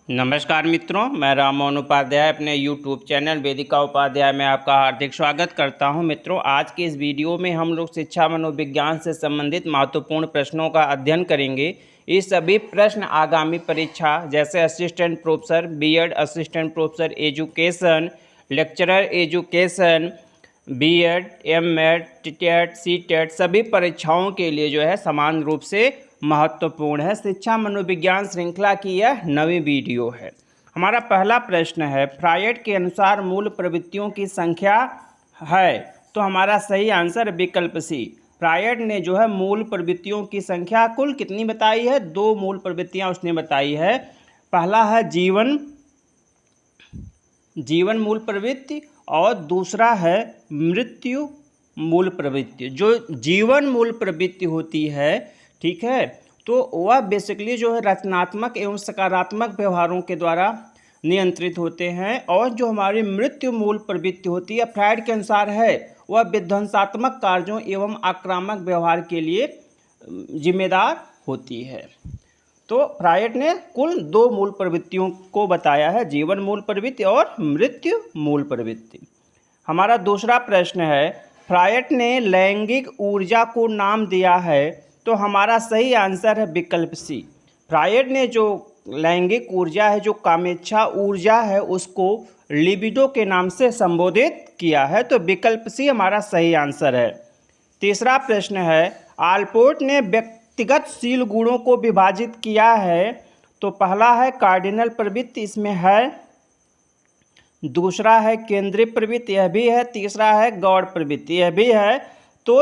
नमस्कार मित्रों, मैं राममोहन उपाध्याय अपने YouTube चैनल वेदिका उपाध्याय में आपका हार्दिक स्वागत करता हूं। मित्रों, आज के इस वीडियो में हम लोग शिक्षा मनोविज्ञान से संबंधित महत्वपूर्ण प्रश्नों का अध्ययन करेंगे। ये सभी प्रश्न आगामी परीक्षा जैसे assistant professor, BEd assistant professor education, lecturer education, BEd, MEd, TTET, CTET सभी परीक्षाओं के लिए जो है समान रूप से महत्वपूर्ण है। शिक्षा मनोविज्ञान श्रृंखला की यह नवी वीडियो है। हमारा पहला प्रश्न है, फ्रायड के अनुसार मूल प्रवृत्तियों की संख्या है, तो हमारा सही आंसर विकल्प सी। फ्रायड ने जो है मूल प्रवृत्तियों की संख्या कुल कितनी बताई है? 2 मूल प्रवृत्तियां उसने बताई है। पहला है जीवन मूल प्रवृत्ति और दूसरा है मृत्यु मूल प्रवृत्ति। जो जीवन मूल प्रवृत्ति होती है, ठीक है, तो वह बेसिकली जो है रचनात्मक एवं सकारात्मक व्यवहारों के द्वारा नियंत्रित होते हैं, और जो हमारी मृत्यु मूल प्रवृत्ति होती है फ्रायड के अनुसार है वह विध्वंसात्मक कार्यों एवं आक्रामक व्यवहार के लिए जिम्मेदार होती है। तो फ्रायड ने कुल 2 मूल प्रवृत्तियों को बताया है, जीवन मूल प्रवृत्ति और मृत्यु मूल प्रवृत्ति। हमारा दूसरा प्रश्न है, फ्रायड ने लैंगिक ऊर्जा को नाम दिया है, तो हमारा सही आंसर है विकल्प सी। फ्रायड ने जो लैंगिक ऊर्जा है, जो कामेच्छा ऊर्जा है, उसको लिबिडो के नाम से संबोधित किया है, तो विकल्प सी हमारा सही आंसर है। तीसरा प्रश्न है, आलपोर्ट ने व्यक्तिगत शील गुणों को विभाजित किया है, तो पहला है कार्डिनल प्रवृत्ति, इसमें है, दूसरा है केंद्रीय प्रवृत्ति, यह भी है, तीसरा है गौड़ प्रवृत्ति, यह भी है। तो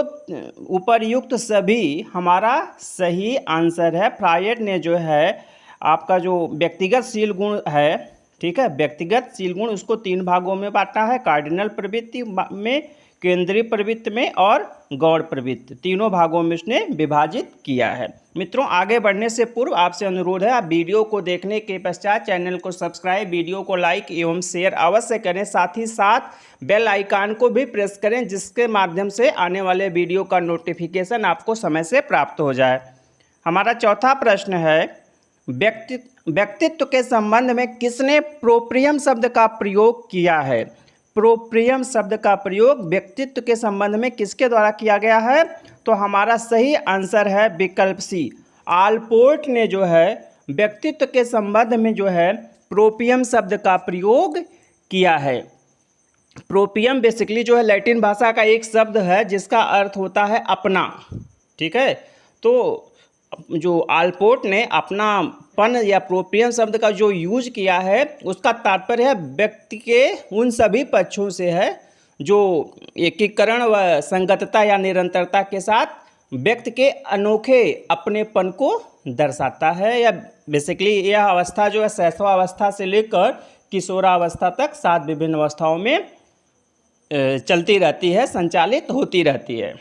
उपर्युक्त सभी हमारा सही आंसर है। फ्रायड ने जो है आपका जो व्यक्तिगत शील गुण है, ठीक है, व्यक्तिगत शील गुण उसको 3 भागों में बांटा है, कार्डिनल प्रवृत्ति में, केंद्रीय प्रवृत्ति में और गौड़ प्रवृत्ति, तीनों भागों में उसने विभाजित किया है। मित्रों, आगे बढ़ने से पूर्व आपसे अनुरोध है, आप वीडियो को देखने के पश्चात चैनल को सब्सक्राइब, वीडियो को लाइक एवं शेयर अवश्य करें, साथ ही साथ बेल आइकन को भी प्रेस करें, जिसके माध्यम से आने वाले वीडियो का नोटिफिकेशन आपको समय से प्राप्त हो जाए। हमारा चौथा प्रश्न है, व्यक्तित्व के संबंध में किसने प्रोप्रियम शब्द का प्रयोग किया है? प्रोप्रियम शब्द का प्रयोग व्यक्तित्व के संबंध में किसके द्वारा किया गया है? तो हमारा सही आंसर है विकल्प सी। आलपोर्ट ने जो है व्यक्तित्व के संबंध में जो है प्रोपियम शब्द का प्रयोग किया है। प्रोपियम बेसिकली जो है लैटिन भाषा का एक शब्द है जिसका अर्थ होता है अपना, ठीक है। तो जो आलपोर्ट ने अपनापन या प्रोप्रियम शब्द का जो यूज किया है, उसका तात्पर्य है व्यक्ति के उन सभी पक्षों से है जो एकीकरण व संगतता या निरंतरता के साथ व्यक्ति के अनोखे अपनेपन को दर्शाता है। या बेसिकली यह अवस्था जो है शैशवावस्था से लेकर किशोरावस्था तक 7 विभिन्न अवस्थाओं में चलती रहती है, संचालित होती रहती है।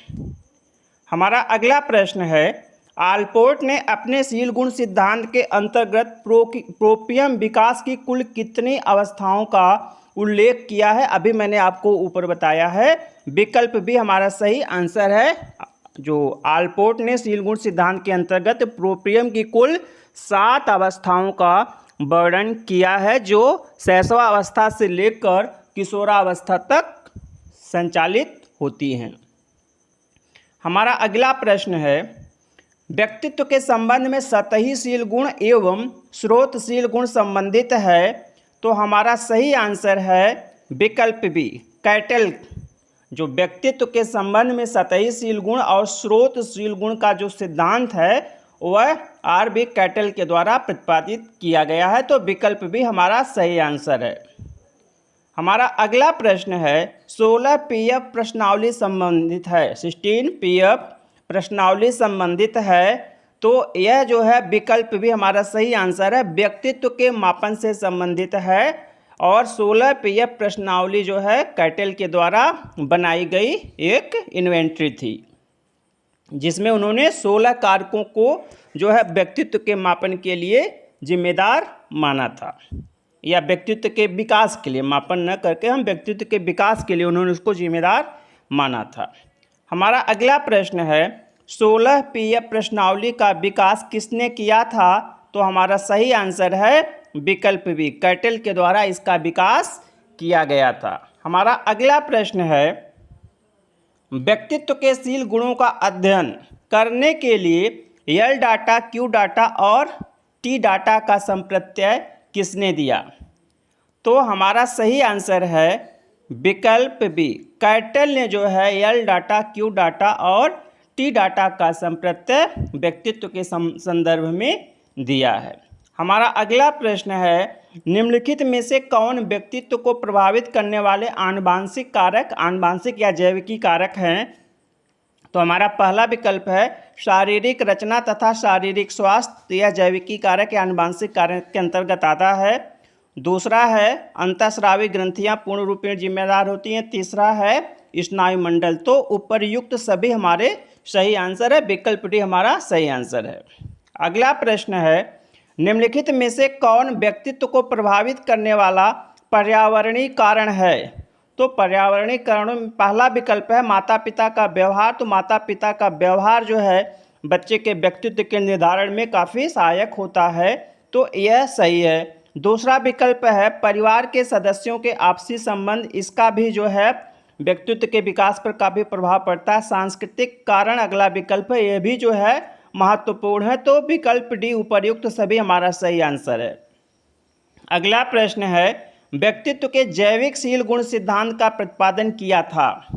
हमारा अगला प्रश्न है, आलपोर्ट ने अपने शील गुण सिद्धांत के अंतर्गत प्रोपियम विकास की कुल कितनी अवस्थाओं का उल्लेख किया है? अभी मैंने आपको ऊपर बताया है, विकल्प भी हमारा सही आंसर है। जो आलपोर्ट ने शील गुण सिद्धांत के अंतर्गत प्रोपियम की कुल 7 अवस्थाओं का वर्णन किया है, जो शैशवावस्था से लेकर किशोरावस्था तक संचालित होती हैं। हमारा अगला प्रश्न है, व्यक्तित्व के संबंध में सतही शील गुण एवं स्रोतशील गुण संबंधित है, तो हमारा सही आंसर है विकल्प बी, कैटल। जो व्यक्तित्व के संबंध में सतही शील गुण और स्रोतशील गुण का जो सिद्धांत है वह आर.बी. कैटल के द्वारा प्रतिपादित किया गया है, तो विकल्प भी हमारा सही आंसर है। हमारा अगला प्रश्न है, 16 पीएफ प्रश्नावली संबंधित है, 16 पीएफ प्रश्नावली संबंधित है, तो यह जो है विकल्प भी हमारा सही आंसर है, व्यक्तित्व के मापन से संबंधित है। और 16 पीएफ प्रश्नावली जो है कैटल के द्वारा बनाई गई एक इन्वेंट्री थी, जिसमें उन्होंने 16 कारकों को जो है व्यक्तित्व के मापन के लिए जिम्मेदार माना था, या व्यक्तित्व के विकास के लिए, मापन न करके हम व्यक्तित्व के विकास के लिए उन्होंने उसको जिम्मेदार माना था। हमारा अगला प्रश्न है, 16 पीएफ प्रश्नावली का विकास किसने किया था? तो हमारा सही आंसर है विकल्प बी, कैटल के द्वारा इसका विकास किया गया था। हमारा अगला प्रश्न है, व्यक्तित्व के शील गुणों का अध्ययन करने के लिए एल डाटा, क्यू डाटा और टी डाटा का संप्रत्यय किसने दिया? तो हमारा सही आंसर है विकल्प बी, कैटल ने जो है एल डाटा, क्यू डाटा और टी डाटा का संप्रत्यय व्यक्तित्व के संदर्भ में दिया है। हमारा अगला प्रश्न है, निम्नलिखित में से कौन व्यक्तित्व को प्रभावित करने वाले आनुवांशिक कारक, आनुवांशिक या जैविकी कारक हैं? तो हमारा पहला विकल्प है शारीरिक रचना तथा शारीरिक स्वास्थ्य, यह जैविकी कारक या आनुवांशिक कारक के अंतर्गत आता है। दूसरा है अंतःस्रावी ग्रंथियां पूर्ण रूपेण जिम्मेदार होती हैं। तीसरा है स्नायुमंडल। तो उपर्युक्त सभी हमारे सही आंसर है, विकल्प डी हमारा सही आंसर है। अगला प्रश्न है, निम्नलिखित में से कौन व्यक्तित्व को प्रभावित करने वाला पर्यावरणीय कारण है? तो पर्यावरणीय कारणों में पहला विकल्प है माता पिता का व्यवहार। तो माता पिता का व्यवहार जो है बच्चे के व्यक्तित्व के निर्धारण में काफ़ी सहायक होता है, तो यह सही है। दूसरा विकल्प है परिवार के सदस्यों के आपसी संबंध, इसका भी जो है व्यक्तित्व के विकास पर काफ़ी प्रभाव पड़ता है। सांस्कृतिक कारण अगला विकल्प है, यह भी जो है महत्वपूर्ण है, तो विकल्प डी उपर्युक्त सभी हमारा सही आंसर है। अगला प्रश्न है, व्यक्तित्व के जैविक शील गुण सिद्धांत का प्रतिपादन किया था?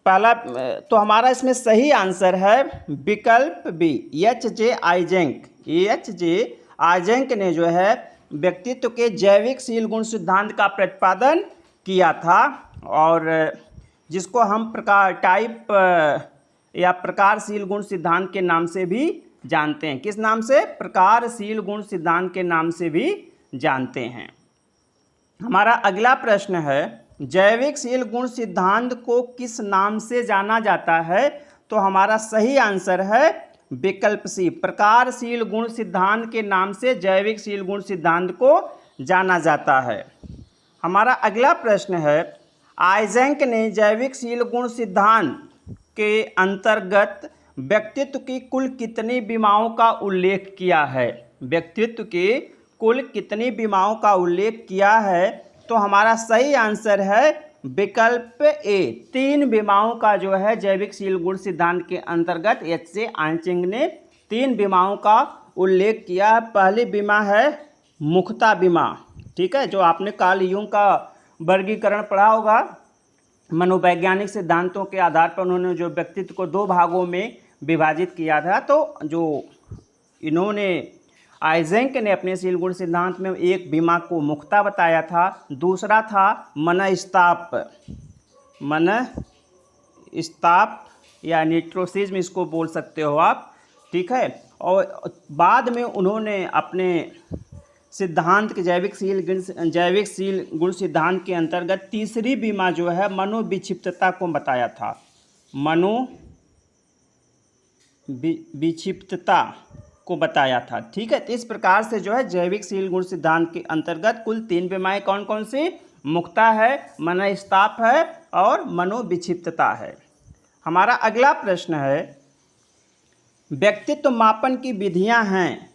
पहला तो हमारा इसमें सही आंसर है विकल्प बी, एच.जे. आइजेंक। एच.जे. आइजेंक ने जो है व्यक्तित्व के जैविक शील गुण सिद्धांत का प्रतिपादन किया था, और जिसको हम प्रकारशील गुण सिद्धांत के नाम से भी जानते हैं। किस नाम से? प्रकारशील गुण सिद्धांत के नाम से भी जानते हैं। हमारा अगला प्रश्न है, जैविक शील गुण सिद्धांत को किस नाम से जाना जाता है? तो हमारा सही आंसर है विकल्प सी, प्रकारशील गुण सिद्धांत के नाम से जैविक शील गुण सिद्धांत को जाना जाता है। हमारा अगला प्रश्न है, आइजेंक ने जैविक शील गुण सिद्धांत के अंतर्गत व्यक्तित्व की कुल कितनी बीमाओं का उल्लेख किया है? व्यक्तित्व की कुल कितनी बीमाओं का उल्लेख किया है? तो हमारा सही आंसर है विकल्प ए, 3 बीमाओं का जो है जैविक शील गुण सिद्धांत के अंतर्गत एच.जे. आइजेंक ने 3 बीमाओं का उल्लेख किया है। पहली बीमा है मुख्ता बीमा, ठीक है, जो आपने कार्ल यूंग का वर्गीकरण पढ़ा होगा। मनोवैज्ञानिक सिद्धांतों के आधार पर उन्होंने जो व्यक्तित्व को 2 भागों में विभाजित किया था, तो जो इन्होंने आइजेंक ने अपने शील गुण सिद्धांत में एक बीमा को मुख्ता बताया था, दूसरा था मनस्ताप या न्यूरोसिज्म इसको बोल सकते हो आप, ठीक है। और बाद में उन्होंने अपने सिद्धांत के जैविक शील गुण सिद्धांत के अंतर्गत तीसरी बीमा जो है मनोविक्षिप्तता को बताया था, मनोविक्षिप्तता को बताया था, ठीक है। तो इस प्रकार से जो है जैविक शील गुण सिद्धांत के अंतर्गत कुल 3 बीमाएं कौन कौन सी? मुख्ता है, मनस्ताप है और मनोविक्षिप्तता है। हमारा अगला प्रश्न है, व्यक्तित्व मापन की विधियां हैं?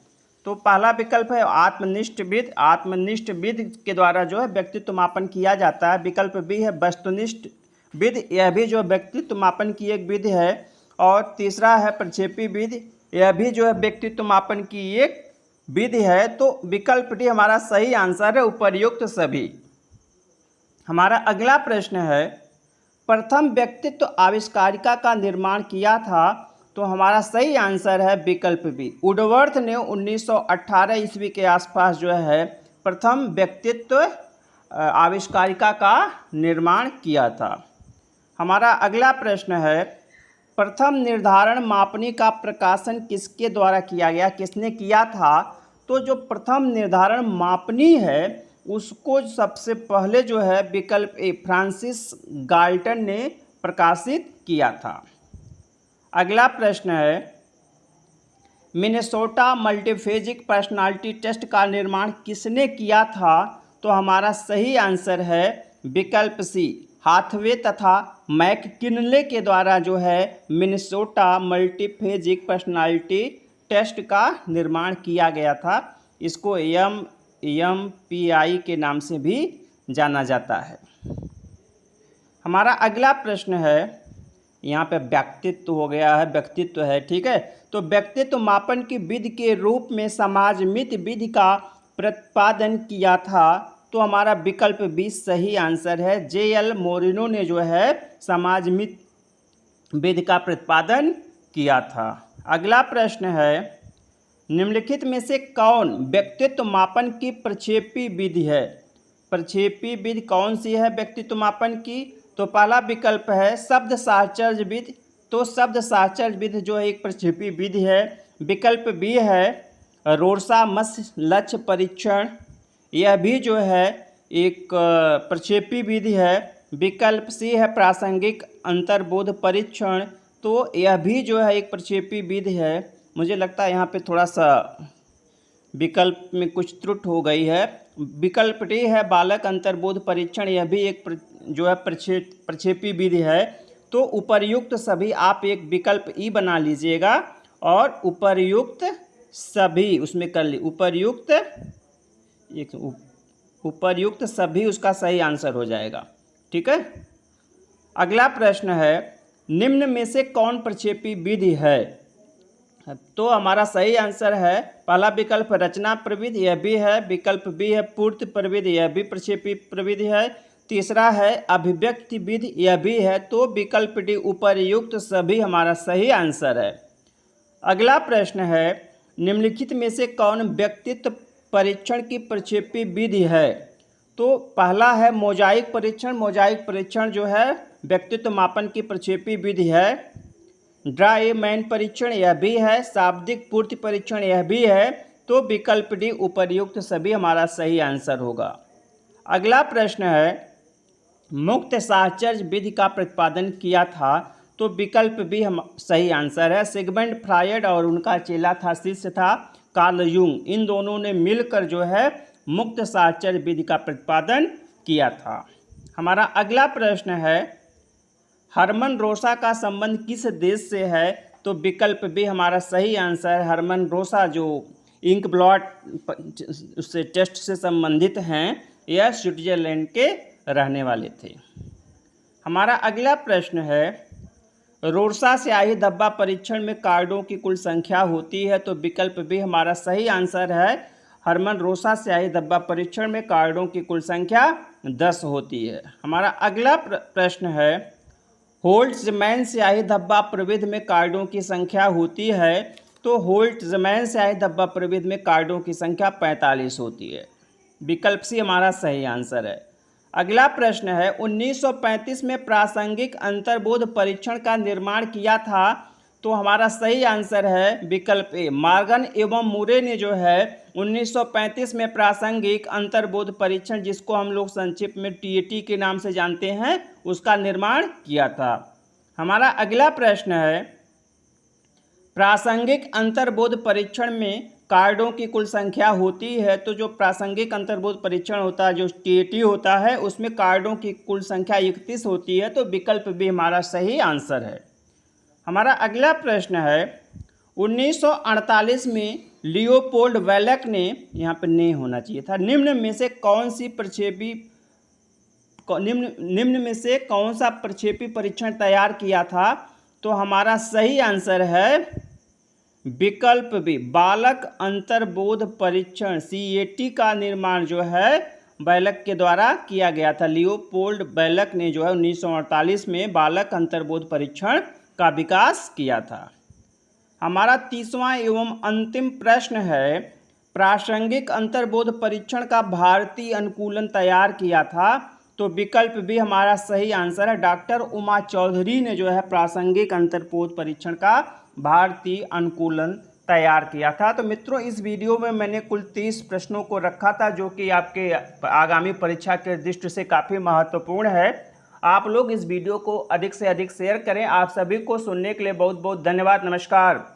तो पहला विकल्प है आत्मनिष्ठ विधि। आत्मनिष्ठ विधि के द्वारा जो है व्यक्तित्व मापन किया जाता है। विकल्प बी है वस्तुनिष्ठ विधि, यह भी जो व्यक्तित्व मापन की एक विधि है। और तीसरा है प्रक्षेपी विधि, यह भी जो है व्यक्तित्व मापन की एक विधि है। तो विकल्प डी हमारा सही आंसर है, उपर्युक्त सभी। हमारा अगला प्रश्न है, प्रथम व्यक्तित्व आविष्कारिका का निर्माण किया था? तो हमारा सही आंसर है विकल्प बी, वुडवर्थ ने 1918 ईस्वी के आसपास जो है प्रथम व्यक्तित्व आविष्कारिका का निर्माण किया था। हमारा अगला प्रश्न है, प्रथम निर्धारण मापनी का प्रकाशन किसके द्वारा किया गया, किसने किया था? तो जो प्रथम निर्धारण मापनी है उसको सबसे पहले जो है विकल्प ए फ्रांसिस गाल्टन ने प्रकाशित किया था। अगला प्रश्न है, मिनेसोटा मल्टीफेजिक पर्सनालिटी टेस्ट का निर्माण किसने किया था? तो हमारा सही आंसर है विकल्प सी, हाथवे तथा मैककिनले के द्वारा जो है मिनेसोटा मल्टीफेजिक पर्सनालिटी टेस्ट का निर्माण किया गया था। इसको MPI के नाम से भी जाना जाता है। हमारा अगला प्रश्न है, यहाँ पे व्यक्तित्व हो गया है, व्यक्तित्व है, ठीक है। तो व्यक्तित्व मापन की विधि के रूप में समाजमित विधि का प्रतिपादन किया था। तो हमारा विकल्प बी सही आंसर है। JL मोरिनो ने जो है समाजमित विधि का प्रतिपादन किया था। अगला प्रश्न है, निम्नलिखित में से कौन व्यक्तित्व मापन की प्रक्षेपी विधि है? प्रक्षेपी विधि कौन सी है व्यक्तित्व मापन की? तो पहला विकल्प है शब्द साहचर्य विधि। तो शब्द साहचर्य विधि जो है एक प्रक्षेपी विधि है। विकल्प बी है रोर्सा-मस्य लक्ष्य परीक्षण, यह भी जो है एक प्रक्षेपी विधि है। विकल्प सी है प्रासंगिक अंतर्बोध परीक्षण, तो यह भी जो है एक प्रक्षेपी विधि है। मुझे लगता है यहाँ पे थोड़ा सा विकल्प में कुछ त्रुटि हो गई है। विकल्प डी है बालक अंतर्बोध परीक्षण, यह भी एक जो है प्रक्षेपी विधि है। तो उपर्युक्त सभी आप एक विकल्प ई बना लीजिएगा और उपर्युक्त सभी उसमें कर ली, उपर्युक्त सभी उसका सही आंसर हो जाएगा, ठीक है। अगला प्रश्न है, निम्न में से कौन प्रक्षेपी विधि है? तो हमारा सही आंसर है पहला विकल्प रचना प्रविधि, यह भी है। विकल्प बी है पूर्ति प्रविधि, यह भी प्रक्षेपी प्रविधि है। तीसरा है अभिव्यक्ति विधि, यह भी है। तो विकल्प डी उपर्युक्त सभी हमारा सही आंसर है। अगला प्रश्न है, निम्नलिखित में से कौन व्यक्तित्व परीक्षण की प्रक्षेपी विधि है? तो पहला है मोजाइक परीक्षण। मोजाइक परीक्षण जो है व्यक्तित्व मापन की प्रक्षेपी विधि है। ड्राइमैन परीक्षण, यह भी है। शाब्दिक पूर्ति परीक्षण, यह भी है। तो विकल्प डी उपर्युक्त सभी हमारा सही आंसर होगा। अगला प्रश्न है, मुक्त साहचर्य विधि का प्रतिपादन किया था। तो विकल्प भी हम सही आंसर है। सिगमंड फ्रायड और उनका चेला था, शिष्य था कार्ल यूंग, इन दोनों ने मिलकर जो है मुक्त साहचर्य विधि का प्रतिपादन किया था। हमारा अगला प्रश्न है, हरमन रोसा का संबंध किस देश से है? तो विकल्प भी हमारा सही आंसर है। हरमन रोसा जो इंक ब्लॉट उससे टेस्ट से संबंधित हैं, यह स्विट्जरलैंड के रहने वाले थे। हमारा अगला प्रश्न है, रोर्सा स्याही धब्बा परीक्षण में कार्डों की कुल संख्या होती है। तो विकल्प भी हमारा सही आंसर है। हरमन रोसा स्याही धब्बा परीक्षण में कार्डों की कुल संख्या 10 होती है। हमारा अगला प्रश्न है, होल्ट्जमैन स्याही धब्बा प्रविधि में कार्डों की संख्या होती है। तो होल्ट्जमैन स्याही धब्बा प्रविधि में कार्डों की संख्या 45 होती है। विकल्प सी हमारा सही आंसर है। अगला प्रश्न है, 1935 में प्रासंगिक अंतर्बोध परीक्षण का निर्माण किया था। तो हमारा सही आंसर है विकल्प ए। मॉर्गन एवं मुरे ने जो है 1935 में प्रासंगिक अंतर्बोध परीक्षण, जिसको हम लोग संक्षिप्त में TAT के नाम से जानते हैं, उसका निर्माण किया था। हमारा अगला प्रश्न है, प्रासंगिक अंतर्बोध परीक्षण में कार्डों की कुल संख्या होती है। तो जो प्रासंगिक अंतर्बोध परीक्षण होता है, जो TAT होता है, उसमें कार्डों की कुल संख्या 31 होती है। तो विकल्प भी हमारा सही आंसर है। हमारा अगला प्रश्न है, 1948 में लियोपोल्ड वैलक ने, यहाँ पर नहीं होना चाहिए था, निम्न में से कौन सा प्रक्षेपी परीक्षण तैयार किया था? तो हमारा सही आंसर है विकल्प बी, बालक अंतर्बोध परीक्षण CAT का निर्माण जो है वैलक के द्वारा किया गया था। लियोपोल्ड वैलक ने जो है 1948 में बालक अंतर्बोध परीक्षण का विकास किया था। हमारा 30वां एवं अंतिम प्रश्न है, प्रासंगिक अंतर्बोध परीक्षण का भारतीय अनुकूलन तैयार किया था। तो विकल्प भी हमारा सही आंसर है। डॉक्टर उमा चौधरी ने जो है प्रासंगिक अंतर्बोध परीक्षण का भारतीय अनुकूलन तैयार किया था। तो मित्रों, इस वीडियो में मैंने कुल 30 प्रश्नों को रखा था, जो कि आपके आगामी परीक्षा के दृष्टि से काफ़ी महत्वपूर्ण है। आप लोग इस वीडियो को अधिक से अधिक शेयर करें। आप सभी को सुनने के लिए बहुत बहुत धन्यवाद। नमस्कार।